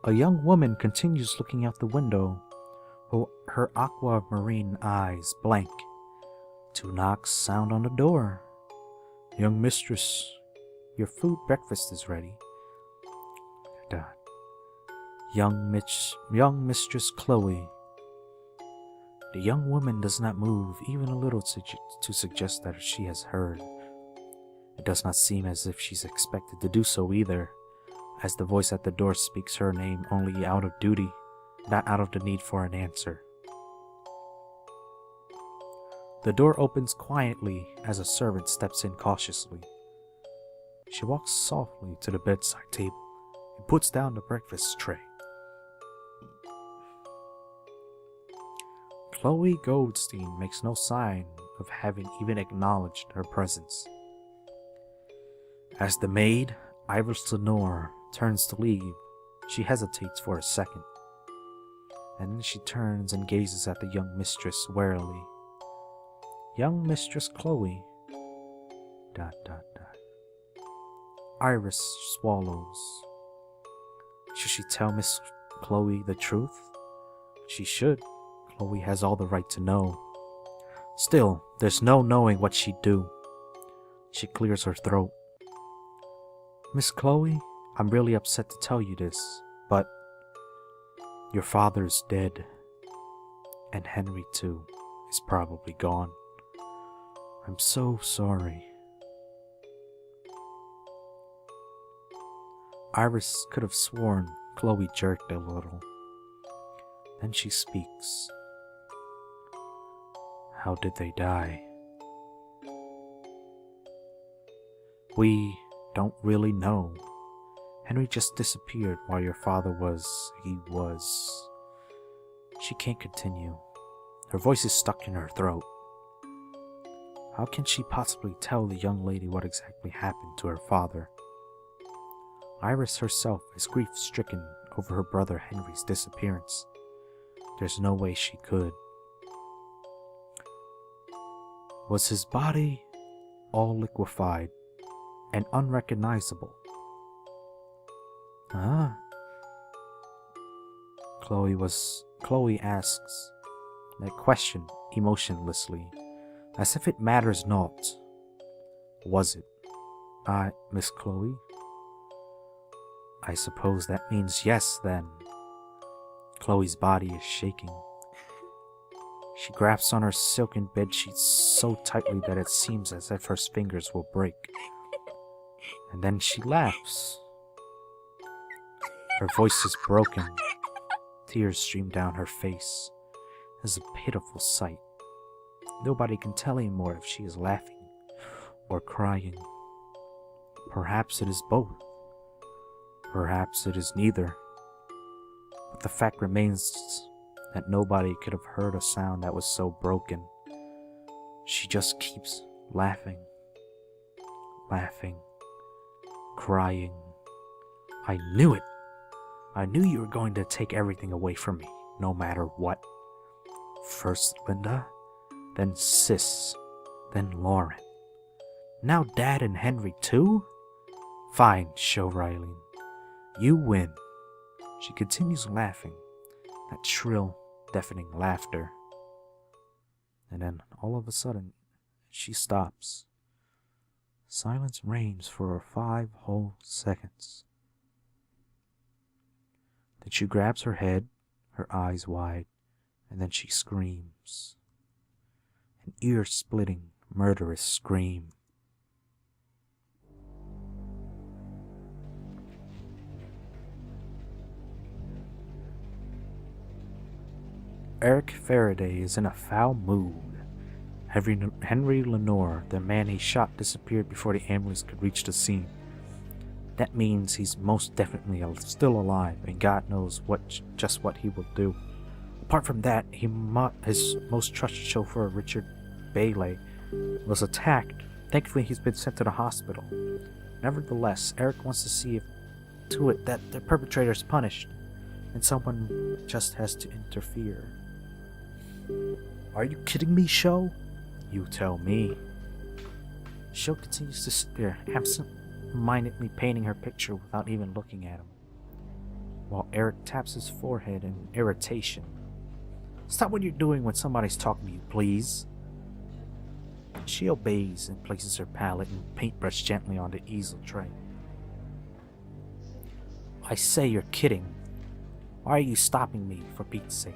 A young woman continues looking out the window, her aquamarine eyes blank. Two knocks sound on the door. Young mistress, your food breakfast is ready. Dot. Young Mistress Chloe. The young woman does not move even a little to suggest that she has heard. It does not seem as if she's expected to do so either, as the voice at the door speaks her name only out of duty, not out of the need for an answer. The door opens quietly as a servant steps in cautiously. She walks softly to the bedside table and puts down the breakfast tray. Chloe Goldstein makes no sign of having even acknowledged her presence. As the maid, Iris Lenore, turns to leave, she hesitates for a second, and then she turns and gazes at the young mistress warily. Young Mistress Chloe. ... Iris swallows. Should she tell Miss Chloe the truth? She should. Chloe has all the right to know. Still, there's no knowing what she'd do. She clears her throat. Miss Chloe, I'm really upset to tell you this, but your father's dead, and Henry too is probably gone. I'm so sorry. Iris could have sworn Chloe jerked a little. Then she speaks. How did they die? We don't really know. Henry just disappeared while your father was... She can't continue. Her voice is stuck in her throat. How can she possibly tell the young lady what exactly happened to her father? Iris herself is grief-stricken over her brother Henry's disappearance. There's no way she could. Was his body all liquefied and unrecognizable? Chloe asks that question emotionlessly, as if it matters not. Was it? Miss Chloe? I suppose that means yes, then. Chloe's body is shaking. She grasps on her silken bedsheets so tightly that it seems as if her fingers will break. And then she laughs. Her voice is broken. Tears stream down her face. It is a pitiful sight. Nobody can tell anymore if she is laughing or crying. Perhaps it is both. Perhaps it is neither. But the fact remains that nobody could have heard a sound that was so broken. She just keeps laughing, crying. I knew it! I knew you were going to take everything away from me, no matter what. First Linda, then Sis, then Lauren. Now Dad and Henry too? Fine, Show Riley. You win. She continues laughing, that shrill, deafening laughter. And then, all of a sudden, she stops. Silence reigns for 5 whole seconds. Then she grabs her head, her eyes wide, and then she screams. An ear-splitting, murderous scream. Eric Faraday is in a foul mood. Henry Lenore, the man he shot, disappeared before the ambulance could reach the scene. That means he's most definitely still alive, and God knows just what he will do. Apart from that, his most trusted chauffeur, Richard Bailey, was attacked. Thankfully, he's been sent to the hospital. Nevertheless, Eric wants to see to it that the perpetrator is punished, and someone just has to interfere. Are you kidding me, Sho? You tell me. Sho continues to sit there, absent-mindedly painting her picture without even looking at him. while Eric taps his forehead in irritation. Stop what you're doing when somebody's talking to you, please. She obeys and places her palette and paintbrush gently on the easel tray. I say you're kidding. Why are you stopping me, for Pete's sake?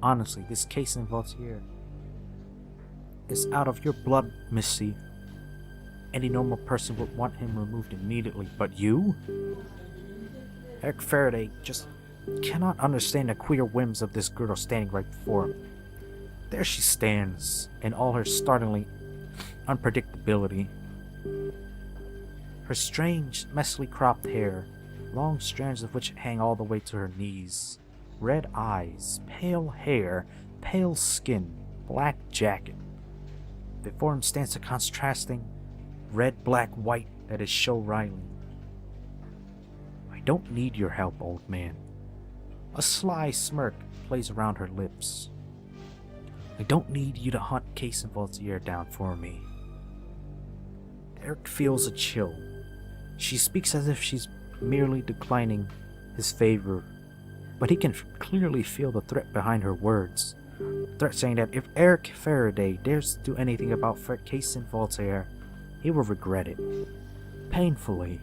Honestly, this case in Voltaire is out of your blood, Missy. Any normal person would want him removed immediately, but you? Eric Faraday just cannot understand the queer whims of this girl standing right before him. There she stands, in all her startling unpredictability. Her strange, messily cropped hair, long strands of which hang all the way to her knees, red eyes, pale hair, pale skin, black jacket. Before him stands the contrasting red, black, white that is Show Riley. I don't need your help, old man. A sly smirk plays around her lips. I don't need you to hunt Case and Voltaire down for me. Eric feels a chill. She speaks as if she's merely declining his favor, but he can clearly feel the threat behind her words. The threat saying that if Eric Faraday dares to do anything about Case and Voltaire, he will regret it. Painfully.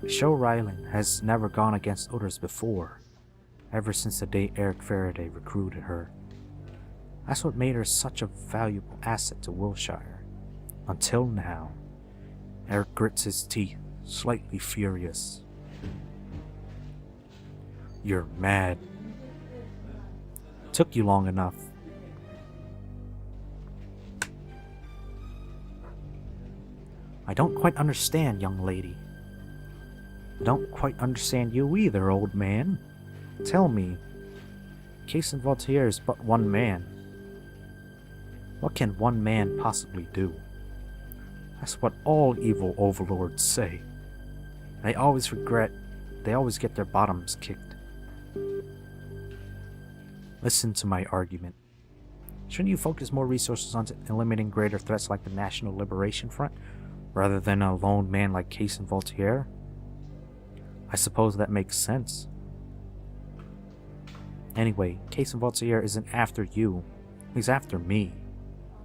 Show Ryland has never gone against orders before, ever since the day Eric Faraday recruited her. That's what made her such a valuable asset to Wilshire. Until now. Eric grits his teeth, slightly furious. You're mad. Took you long enough. I don't quite understand, young lady. I don't quite understand you either, old man. Tell me, Case and Voltaire is but one man. What can one man possibly do? That's what all evil overlords say. They always get their bottoms kicked. Listen to my argument. Shouldn't you focus more resources on eliminating greater threats like the National Liberation Front, rather than a lone man like Case and Voltaire? I suppose that makes sense. Anyway, Case and Voltaire isn't after you. He's after me.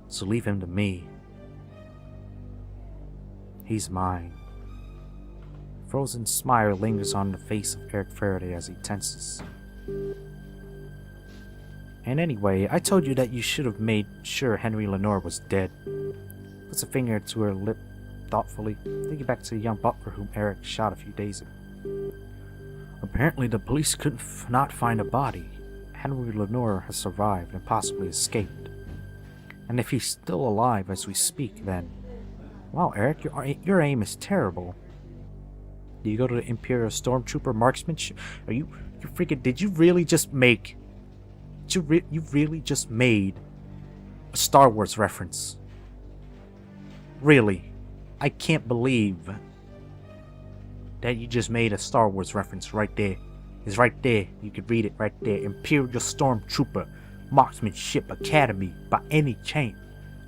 So leave him to me. He's mine. A frozen smile lingers on the face of Eric Faraday as he tenses. And anyway, I told you that you should have made sure Henry Lenore was dead. Puts a finger to her lip thoughtfully, thinking back to the young butler whom Eric shot a few days ago. Apparently the police could not find a body. Henry Lenore has survived and possibly escaped. And if he's still alive as we speak, then... Wow, Eric, your aim is terrible. Do you go to the Imperial Stormtrooper marksmanship? Are you freaking... Did you really just make... You really just made a Star Wars reference? Really? I can't believe that you just made a Star Wars reference right there. It's right there. You could read it right there. Imperial Stormtrooper Marksmanship Academy by any chance.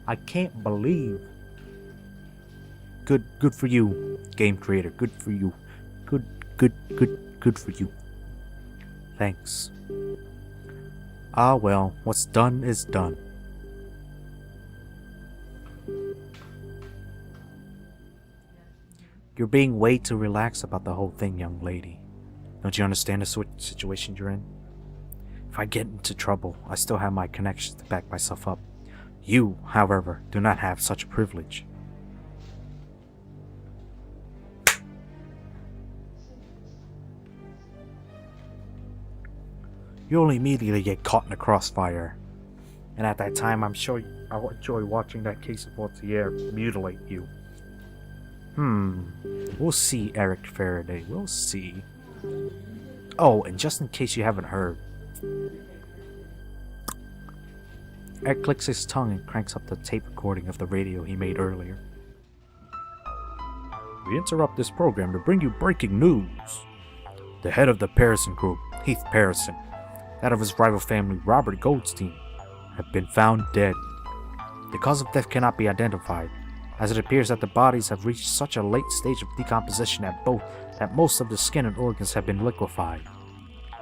I can't believe. Good for you, game creator. Good for you. Good for you. Thanks. Ah well, what's done is done. You're being way too relaxed about the whole thing, young lady. Don't you understand the situation you're in? If I get into trouble, I still have my connections to back myself up. You, however, do not have such a privilege. You only immediately get caught in the crossfire. And at that time, I'm sure I'll enjoy watching that Case of Voltaire mutilate you. We'll see, Eric Faraday. We'll see. Oh, and just in case you haven't heard, Eric clicks his tongue and cranks up the tape recording of the radio he made earlier. We interrupt this program to bring you breaking news. The head of the Parison Group, Heath Parison, that of his rival family, Robert Goldstein, have been found dead. The cause of death cannot be identified. as it appears that the bodies have reached such a late stage of decomposition that most of the skin and organs have been liquefied.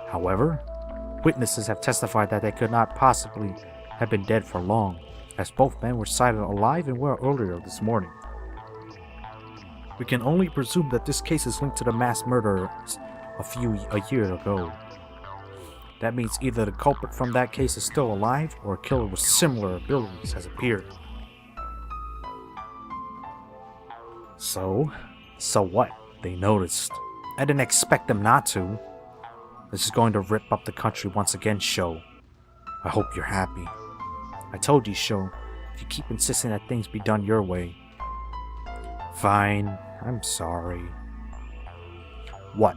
However, witnesses have testified that they could not possibly have been dead for long, as both men were sighted alive and well earlier this morning. We can only presume that this case is linked to the mass murder a year ago. That means either the culprit from that case is still alive, or a killer with similar abilities has appeared. So what? They noticed. I didn't expect them not to. This is going to rip up the country once again, Sho. I hope you're happy. I told you, Sho, if you keep insisting that things be done your way. Fine, I'm sorry. What?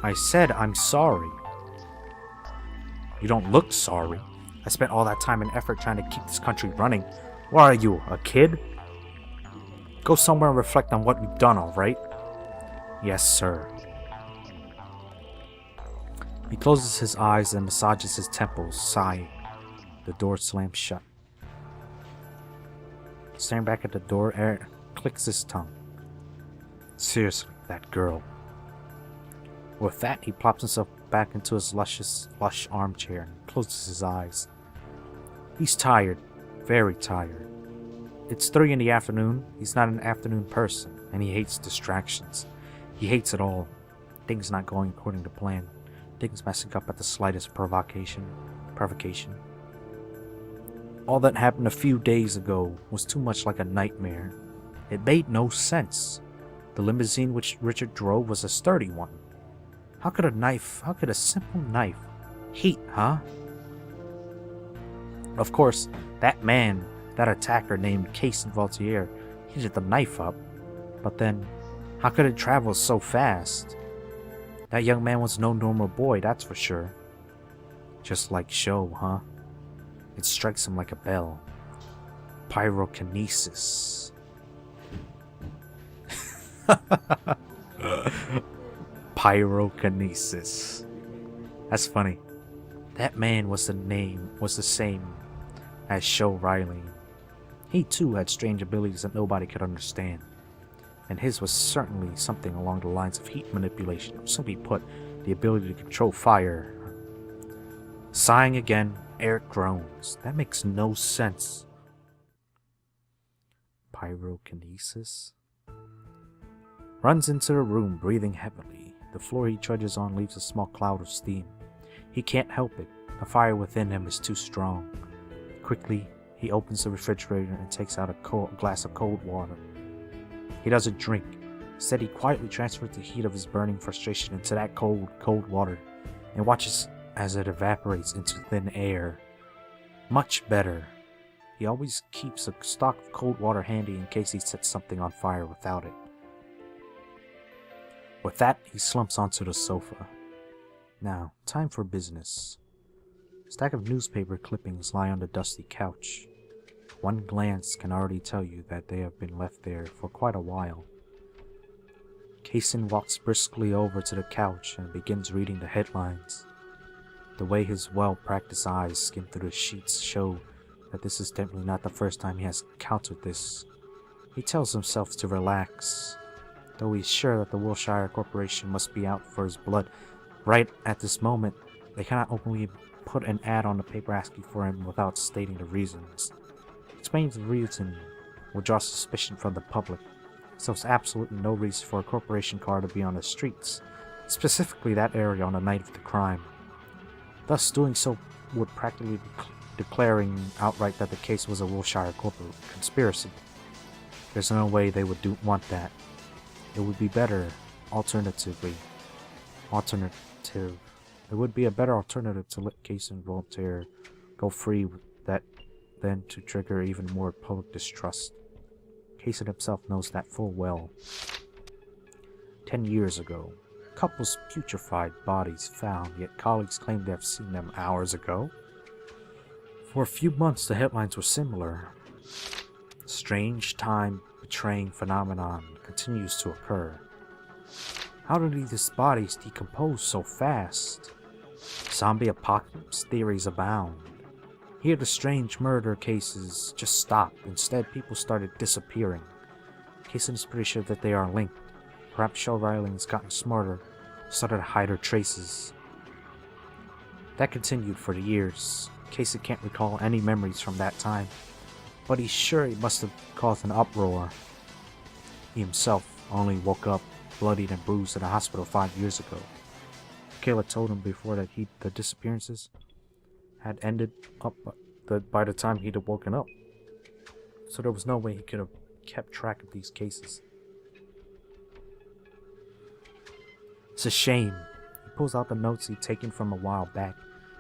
I said I'm sorry. You don't look sorry. I spent all that time and effort trying to keep this country running. What are you, a kid? Go somewhere and reflect on what we've done, alright? Yes, sir. He closes his eyes and massages his temples, sighing. The door slams shut. Staring back at the door, Eric clicks his tongue. Seriously, that girl. With that, he plops himself back into his lush armchair and closes his eyes. He's tired, very tired. It's 3 in the afternoon. He's not an afternoon person, and he hates distractions. He hates it all. Things not going according to plan. Things messing up at the slightest provocation. All that happened a few days ago was too much like a nightmare. It made no sense. The limousine which Richard drove was a sturdy one. How could a simple knife heat, huh? Of course, that attacker named Casey Vautier heated the knife up. But then, how could it travel so fast? That young man was no normal boy, that's for sure. Just like Sho, huh? It strikes him like a bell. Pyrokinesis. Pyrokinesis. That's funny. That man was the same as Sho Riley. He too had strange abilities that nobody could understand. And his was certainly something along the lines of heat manipulation, or simply put, the ability to control fire. Sighing again, Eric groans. That makes no sense. Pyrokinesis? Runs into the room, breathing heavily. The floor he trudges on leaves a small cloud of steam. He can't help it. The fire within him is too strong. Quickly, he opens the refrigerator and takes out a glass of cold water. He doesn't drink. Instead, he quietly transfers the heat of his burning frustration into that cold water and watches as it evaporates into thin air. Much better. He always keeps a stock of cold water handy in case he sets something on fire without it. With that, he slumps onto the sofa. Now, time for business. A stack of newspaper clippings lie on the dusty couch. One glance can already tell you that they have been left there for quite a while. Kaysen walks briskly over to the couch and begins reading the headlines. The way his well-practiced eyes skim through the sheets show that this is definitely not the first time he has encountered this. He tells himself to relax, though he's sure that the Wilshire Corporation must be out for his blood. Right at this moment, they cannot openly put an ad on the paper asking for him without stating the reasons. Explaining the reason will draw suspicion from the public, so it's absolutely no reason for a corporation car to be on the streets, specifically that area on the night of the crime. Thus, doing so would practically be declaring outright that the case was a Wilshire corporate conspiracy. There's no way they would want that. It would be better, It would be a better alternative to let Kaysen Voltaire go free than to trigger even more public distrust. Kaysen himself knows that full well. 10 years ago, a couple's putrefied bodies found, yet colleagues claimed to have seen them hours ago. For a few months, the headlines were similar. Strange time-betraying phenomenon continues to occur. How did these bodies decompose so fast? Zombie apocalypse theories abound. Here the strange murder cases just stopped. Instead, people started disappearing. Casey is pretty sure that they are linked. Perhaps Cheryl Riley has gotten smarter, started to hide her traces. That continued for years. Casey can't recall any memories from that time, but he's sure it must have caused an uproar. He himself only woke up bloodied and bruised in a hospital 5 years ago. Michaela told him before that the disappearances had ended up by the time he'd have woken up, so there was no way he could have kept track of these cases. It's a shame. He pulls out the notes he'd taken from a while back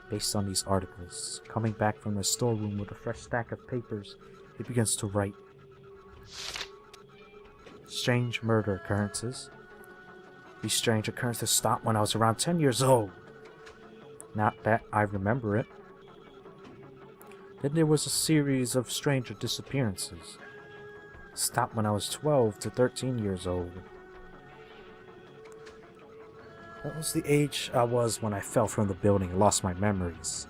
based on these articles. Coming back from the storeroom with a fresh stack of papers, he begins to write. Strange murder occurrences. These strange occurrences stopped when I was around 10 years old. Not that I remember it. Then there was a series of stranger disappearances. Stopped when I was 12 to 13 years old. That was the age I was when I fell from the building and lost my memories.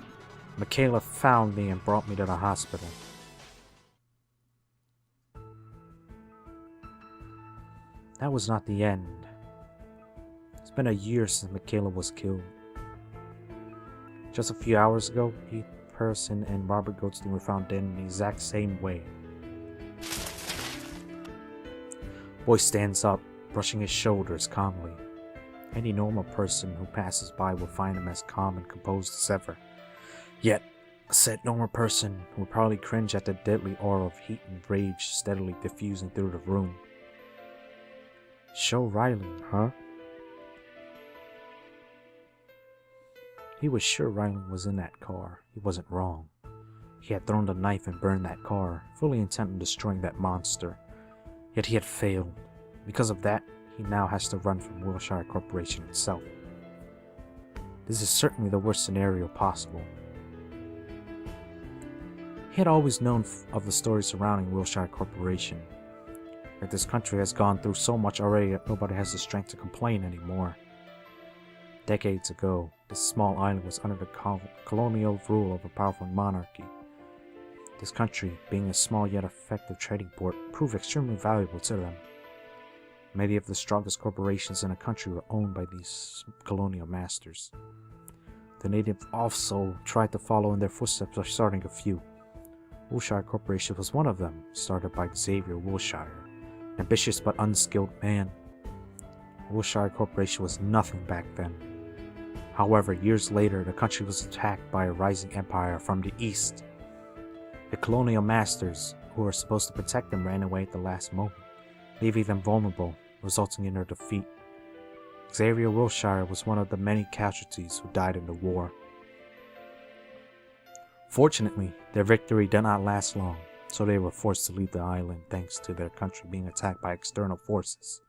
Michaela found me and brought me to the hospital. That was not the end. It's been a year since Michaela was killed. Just a few hours ago, Heath Person and Robert Goldstein were found dead in the exact same way. Boy stands up, brushing his shoulders calmly. Any normal person who passes by will find him as calm and composed as ever. Yet, said normal person would probably cringe at the deadly aura of heat and rage steadily diffusing through the room. Cheryl Riley, huh? He was sure Riley was in that car. He wasn't wrong. He had thrown the knife and burned that car, fully intent on destroying that monster. Yet he had failed. Because of that, he now has to run from Wilshire Corporation itself. This is certainly the worst scenario possible. He had always known of the stories surrounding Wilshire Corporation. That this country has gone through so much already that nobody has the strength to complain anymore. Decades ago, this small island was under the colonial rule of a powerful monarchy. This country, being a small yet effective trading port, proved extremely valuable to them. Many of the strongest corporations in the country were owned by these colonial masters. The natives also tried to follow in their footsteps by starting a few. Wilshire Corporation was one of them, started by Xavier Wilshire, an ambitious but unskilled man. Wilshire Corporation was nothing back then. However, years later, the country was attacked by a rising empire from the east. The colonial masters, who were supposed to protect them, ran away at the last moment, leaving them vulnerable, resulting in their defeat. Xavier Wilshire was one of the many casualties who died in the war. Fortunately, their victory did not last long, so they were forced to leave the island thanks to their country being attacked by external forces.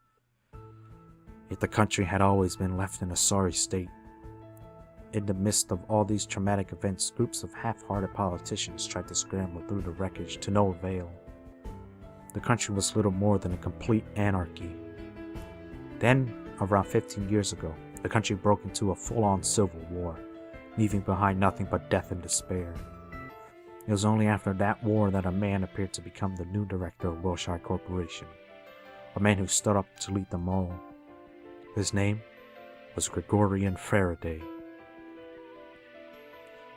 Yet the country had always been left in a sorry state. In the midst of all these traumatic events, groups of half-hearted politicians tried to scramble through the wreckage to no avail. The country was little more than a complete anarchy. Then, around 15 years ago, the country broke into a full-on civil war, leaving behind nothing but death and despair. It was only after that war that a man appeared to become the new director of Wilshire Corporation, a man who stood up to lead them all. His name was Gregorian Faraday.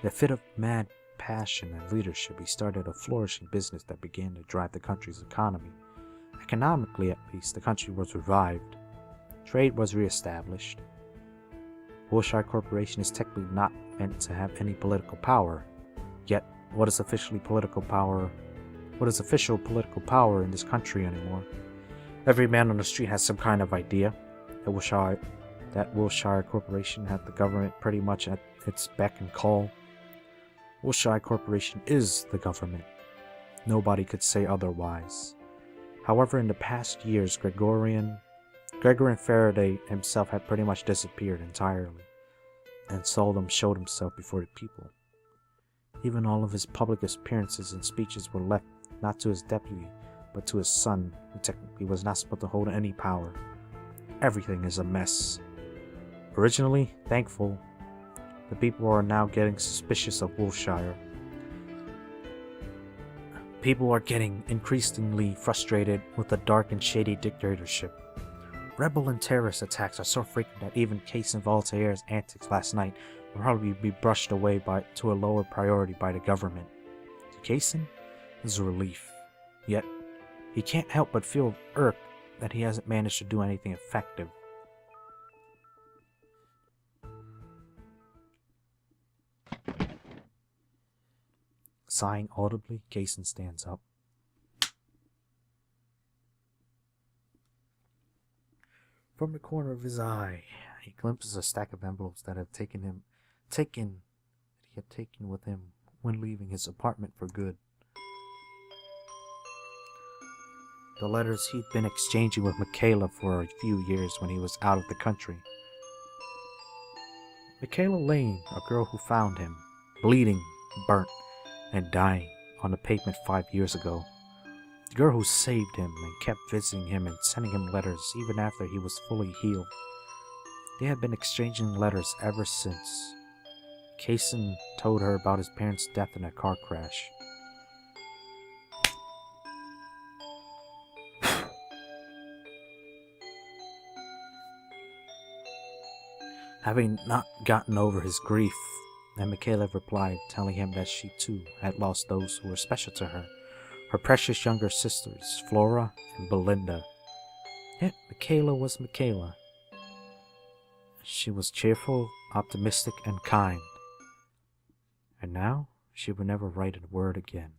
In a fit of mad passion and leadership, he started a flourishing business that began to drive the country's economy. Economically, at least, the country was revived. Trade was reestablished. Wilshire Corporation is technically not meant to have any political power. Yet, what is official political power in this country anymore? Every man on the street has some kind of idea that Wilshire Corporation had the government pretty much at its beck and call. Wilshire Corporation is the government. Nobody could say otherwise. However, in the past years, Gregorian Faraday himself had pretty much disappeared entirely, and seldom showed himself before the people. Even all of his public appearances and speeches were left not to his deputy, but to his son, who technically was not supposed to hold any power. Everything is a mess. Originally thankful, the people are now getting suspicious of Wilshire. People are getting increasingly frustrated with the dark and shady dictatorship. Rebel and terrorist attacks are so frequent that even Case and Voltaire's antics last night will probably be brushed away to a lower priority by the government. To Kaysen, this is a relief. Yet, he can't help but feel irked that he hasn't managed to do anything effective. Sighing audibly, Kaysen stands up. From the corner of his eye, he glimpses a stack of envelopes that he had taken with him when leaving his apartment for good. The letters he'd been exchanging with Michaela for a few years when he was out of the country. Michaela Lane, a girl who found him, bleeding, burnt, and dying on the pavement 5 years ago. The girl who saved him and kept visiting him and sending him letters even after he was fully healed. They had been exchanging letters ever since. Kaysen told her about his parents' death in a car crash. Having not gotten over his grief, and Michaela replied, telling him that she too had lost those who were special to her, her precious younger sisters, Flora and Belinda. Yet Michaela was Michaela. She was cheerful, optimistic, and kind. And now she would never write a word again.